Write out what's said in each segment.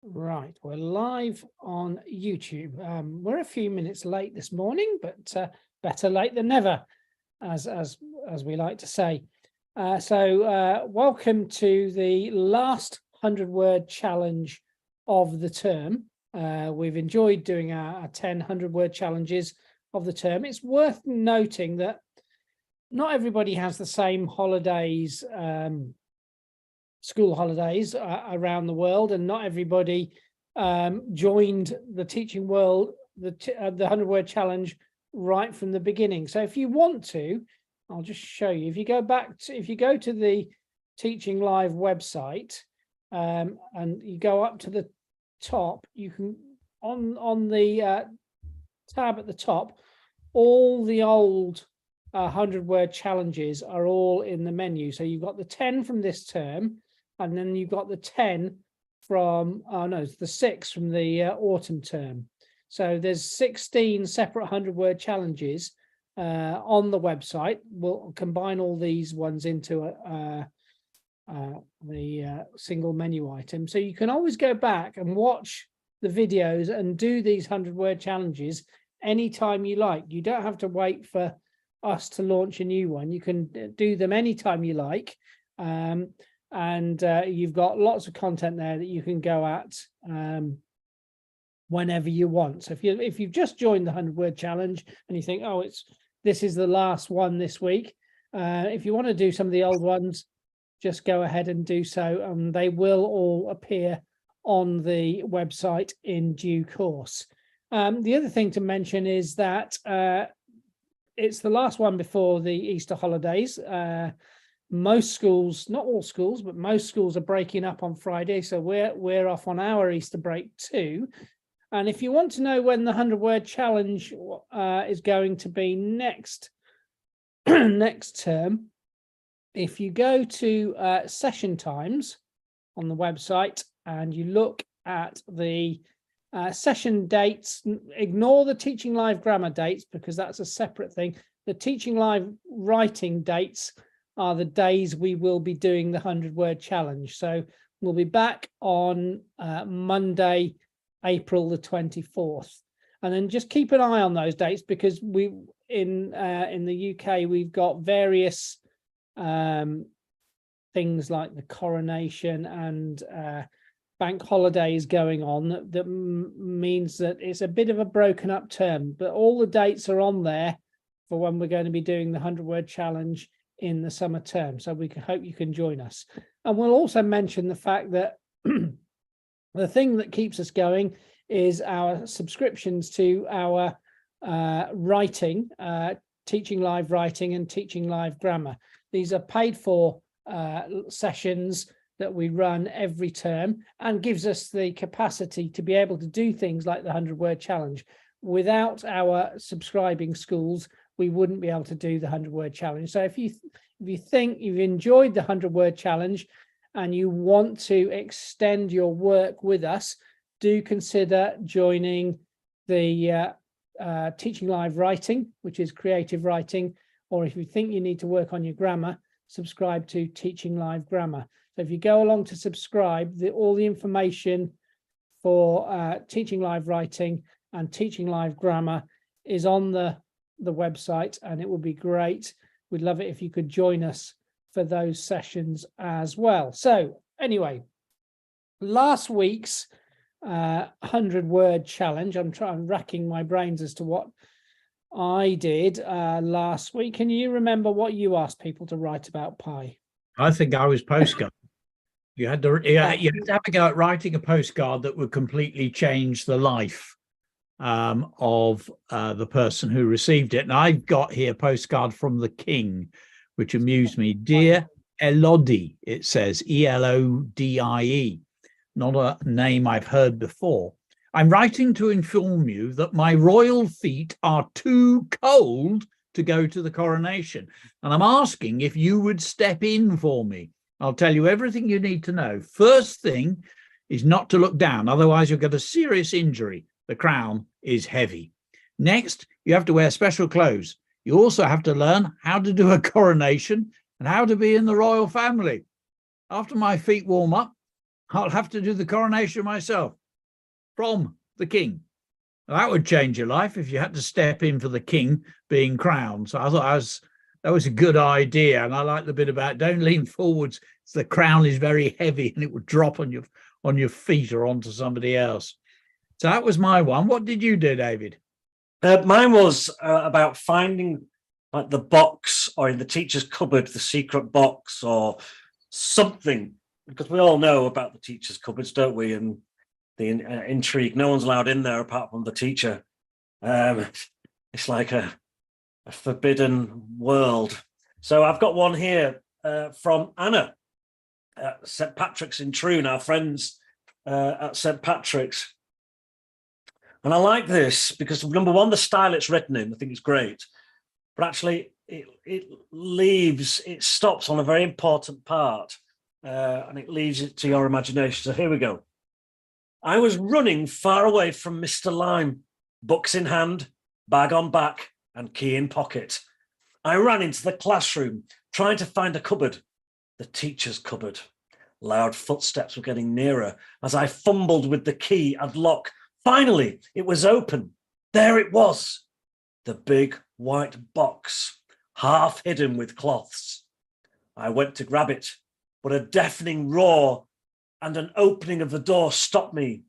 Right, we're live on YouTube. We're a few minutes late this morning, but better late than never, as we like to say. So welcome to the last 100-word challenge of the term. We've enjoyed doing our 10 100-word challenges of the term. It's worth noting that not everybody has the same holidays, school holidays around the world, and not everybody joined the teaching world, the 100-word challenge right from the beginning. So if you want to, I'll just show you. If you go to the Teaching Live website and you go up to the top, you can on the tab at the top, all the old 100-word challenges are all in the menu. So you've got the 10 from this term, and then you've got the 10 from, it's the 6 from the autumn term. So there's 16 separate 100-word challenges on the website. We'll combine all these ones into the single menu item. So you can always go back and watch the videos and do these 100-word challenges anytime you like. You don't have to wait for us to launch a new one. You can do them anytime you like. And you've got lots of content there that you can go at whenever you want. So if you've just joined the 100-word challenge and you think, oh, this is the last one this week, if you want to do some of the old ones, just go ahead and do so. They will all appear on the website in due course. The other thing to mention is that it's the last one before the Easter holidays. Most schools, not all schools, but most schools are breaking up on Friday, so we're off on our Easter break too. And if you want to know when the 100-word challenge is going to be next term, if you go to session times on the website and you look at the session dates, ignore the Teaching Live grammar dates because that's a separate thing. The Teaching Live writing dates are the days we will be doing the 100-word challenge. So we'll be back on Monday, April the 24th. And then just keep an eye on those dates, because we in the UK, we've got various things like the coronation and bank holidays going on that means that it's a bit of a broken up term, but all the dates are on there for when we're going to be doing the 100-word challenge in the summer term. So we can hope you can join us. And we'll also mention the fact that the thing that keeps us going is our subscriptions to our writing, Teaching Live Writing and Teaching Live Grammar. These are paid for sessions that we run every term and gives us the capacity to be able to do things like the 100-word challenge. Without our subscribing schools, we wouldn't be able to do the 100-word challenge. So if you think you've enjoyed the 100-word challenge and you want to extend your work with us, do consider joining the Teaching Live Writing, which is creative writing, or if you think you need to work on your grammar, subscribe to Teaching Live Grammar. So if you go along to subscribe, all the information for Teaching Live Writing and Teaching Live Grammar is on the website, and it would be great. We'd love it if you could join us for those sessions as well. So anyway, last week's 100-word challenge, I'm racking my brains as to what I did last week. Can you remember what you asked people to write about Pie? I think I was postcard. You had to have a go at writing a postcard that would completely change the life of the person who received it. And I've got here a postcard from the King, which amused me. Dear Elodie, it says, Elodie, not a name I've heard before. I'm writing to inform you that my royal feet are too cold to go to the coronation, and I'm asking if you would step in for me. I'll tell you everything you need to know. First thing is not to look down, otherwise you'll get a serious injury. The crown is heavy. Next, you have to wear special clothes. You also have to learn how to do a coronation and how to be in the royal family. After my feet warm up, I'll have to do the coronation myself from the king. That would change your life if you had to step in for the king being crowned. So I thought that was a good idea. And I like the bit about don't lean forwards. The crown is very heavy and it would drop on your feet or onto somebody else. So that was my one. What did you do, David? Mine was about finding like the box, or in the teacher's cupboard, the secret box or something, because we all know about the teacher's cupboards, don't we? And the intrigue. No one's allowed in there apart from the teacher. It's like a forbidden world. So I've got one here from Anna at St. Patrick's in Troon, our friends at St. Patrick's. And I like this because, number one, the style it's written in, I think it's great. But actually, it stops on a very important part and it leaves it to your imagination. So here we go. I was running far away from Mr. Lime, books in hand, bag on back, and key in pocket. I ran into the classroom, trying to find a cupboard, the teacher's cupboard. Loud footsteps were getting nearer as I fumbled with the key and lock. Finally, it was open. There it was, the big white box, half hidden with cloths. I went to grab it, but a deafening roar and an opening of the door stopped me.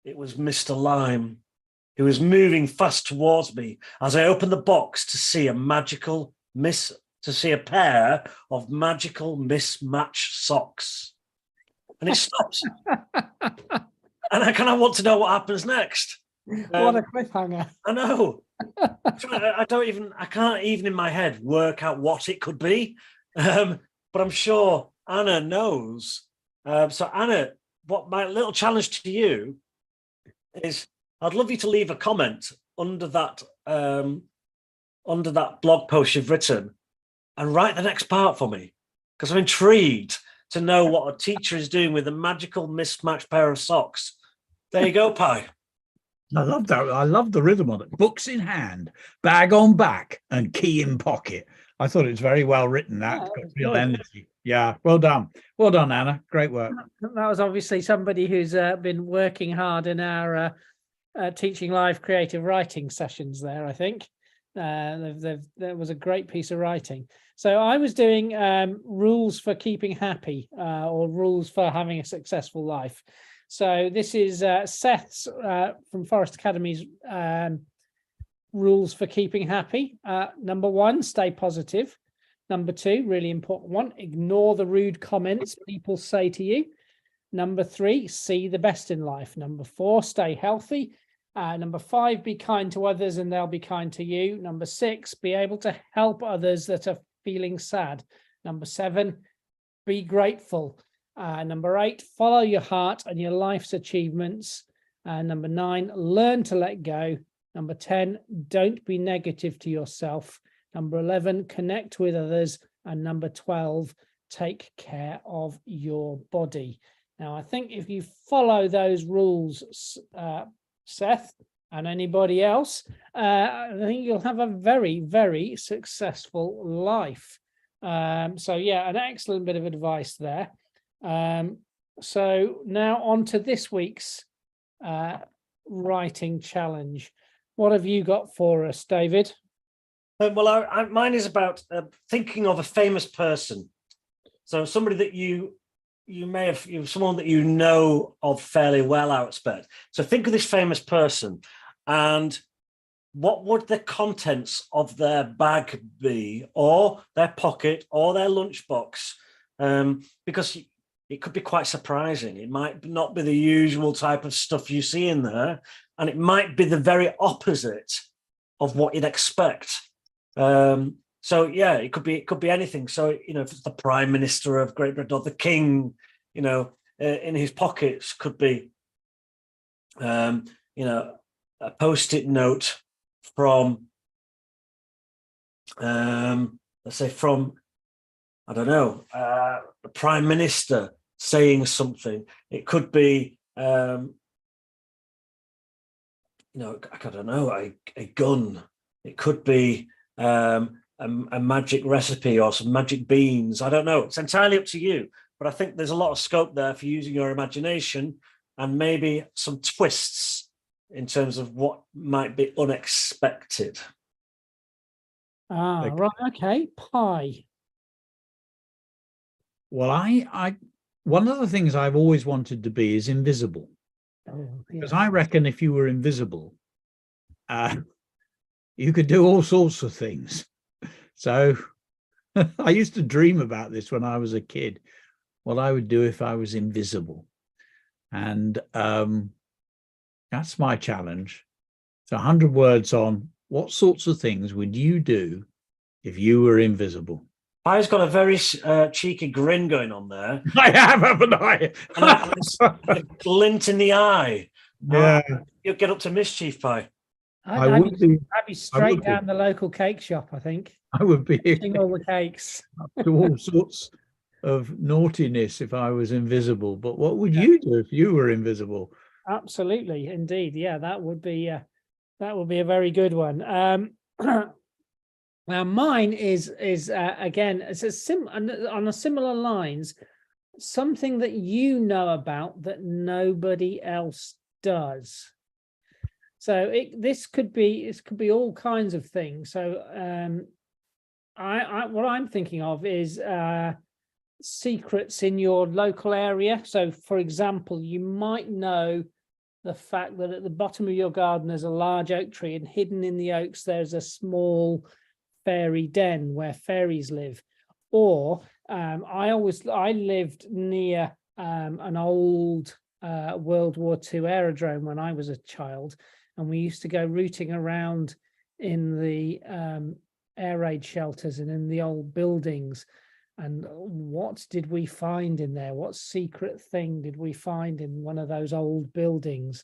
It was Mr. Lime. He was moving fast towards me as I opened the box to see a pair of magical mismatched socks. And it stops. And I kind of want to know what happens next. What a cliffhanger. I know. I can't even in my head work out what it could be. But I'm sure Anna knows. So Anna, what my little challenge to you is, I'd love you to leave a comment under that blog post you've written and write the next part for me, because I'm intrigued to know what a teacher is doing with a magical mismatched pair of socks. There you go, Pie. I love that. I love the rhythm on it. Books in hand, bag on back, and key in pocket. I thought it was very well written. That got real energy. Yeah, well done. Well done, Anna. Great work. That was obviously somebody who's been working hard in our teaching live creative writing sessions there, I think. There was a great piece of writing. So I was doing rules for keeping happy or rules for having a successful life. So this is Seth's from Forest Academy's rules for keeping happy. Number one, stay positive. Number two, really important one, ignore the rude comments people say to you. Number three, see the best in life. Number four, stay healthy. Number five, be kind to others and they'll be kind to you. Number six, be able to help others that are feeling sad. Number seven, be grateful. Number eight, follow your heart and your life's achievements. Number nine, learn to let go. Number 10, don't be negative to yourself. Number 11, connect with others. And number 12, take care of your body. Now, I think if you follow those rules, Seth, and anybody else, I think you'll have a very, very successful life. So yeah, an excellent bit of advice there. So now on to this week's writing challenge. What have you got for us, David? Well, mine is about thinking of a famous person. So somebody that you may have, someone that you know of fairly well, I expect. So think of this famous person and what would the contents of their bag be, or their pocket, or their lunchbox? Because it could be quite surprising. It might not be the usual type of stuff you see in there, and it might be the very opposite of what you'd expect. So yeah, it could be anything. So, if it's the Prime Minister of Great Britain or the King, in his pockets could be, a post-it note from, let's say from, I don't know, the Prime Minister saying something. It could be, I don't know, a gun. It could be a magic recipe or some magic beans. I don't know. It's entirely up to you. but I think there's a lot of scope there for using your imagination and maybe some twists in terms of what might be unexpected. Ah, right. Okay. Pie. Well, I one of the things I've always wanted to be is invisible, Oh, because yeah. I reckon if you were invisible, you could do all sorts of things. So I used to dream about this when I was a kid, what I would do if I was invisible. And that's my challenge. So 100 words on what sorts of things would you do if you were invisible? Pie's got a very cheeky grin going on there. I have, haven't I? and a glint in the eye. Yeah. You'll get up to mischief, Pie. I'd be straight down the local cake shop, I think. I would be Eating all the cakes. up to all sorts of naughtiness if I was invisible. But what would you do if you were invisible? Absolutely, indeed. Yeah, that would be a very good one. Now mine is again, it's on a similar lines, something that you know about that nobody else does. So this could be all kinds of things. So what I'm thinking of is secrets in your local area. So for example, you might know the fact that at the bottom of your garden there's a large oak tree, and hidden in the oaks there's a small fairy den where fairies live. Or I lived near an old World War II aerodrome when I was a child, and we used to go rooting around in the air raid shelters and in the old buildings. And what did we find in there? What secret thing did we find in one of those old buildings?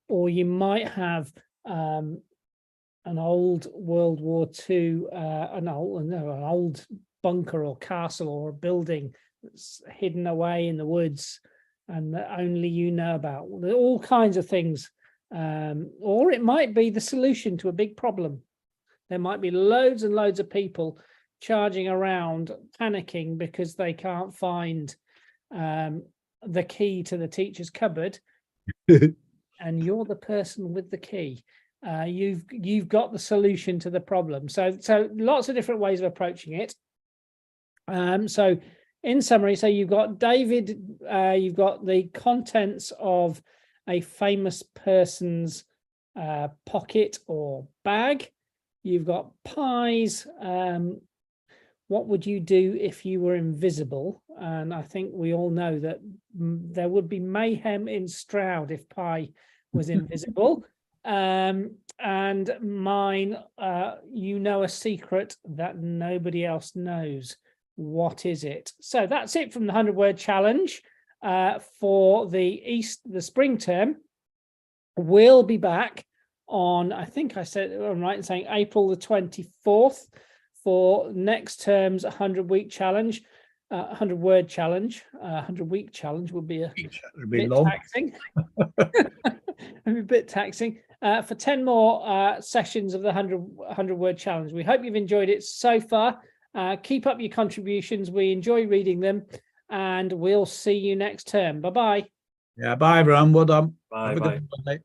Or you might have an old World War II, an old bunker or castle or a building that's hidden away in the woods and that only you know about. All kinds of things. Or it might be the solution to a big problem. There might be loads and loads of people charging around panicking because they can't find the key to the teacher's cupboard, and you're the person with the key. You've got the solution to the problem. So lots of different ways of approaching it. So in summary, so you've got David, you've got the contents of a famous person's pocket or bag. You've got Pie's what would you do if you were invisible? And I think we all know that there would be mayhem in Stroud if Pie was invisible. And mine, you know a secret that nobody else knows. What is it? So that's it from the 100-word challenge for the spring term. We'll be back on, I think I said I'm right in saying April the 24th for next term's 100-week challenge, 100-word challenge. 100-week challenge would be a bit taxing. A bit taxing. For 10 more sessions of the 100-word challenge. We hope you've enjoyed it so far. Keep up your contributions. We enjoy reading them, and we'll see you next term. Bye-bye. Yeah, bye, everyone. Well done. Bye. Have a good day.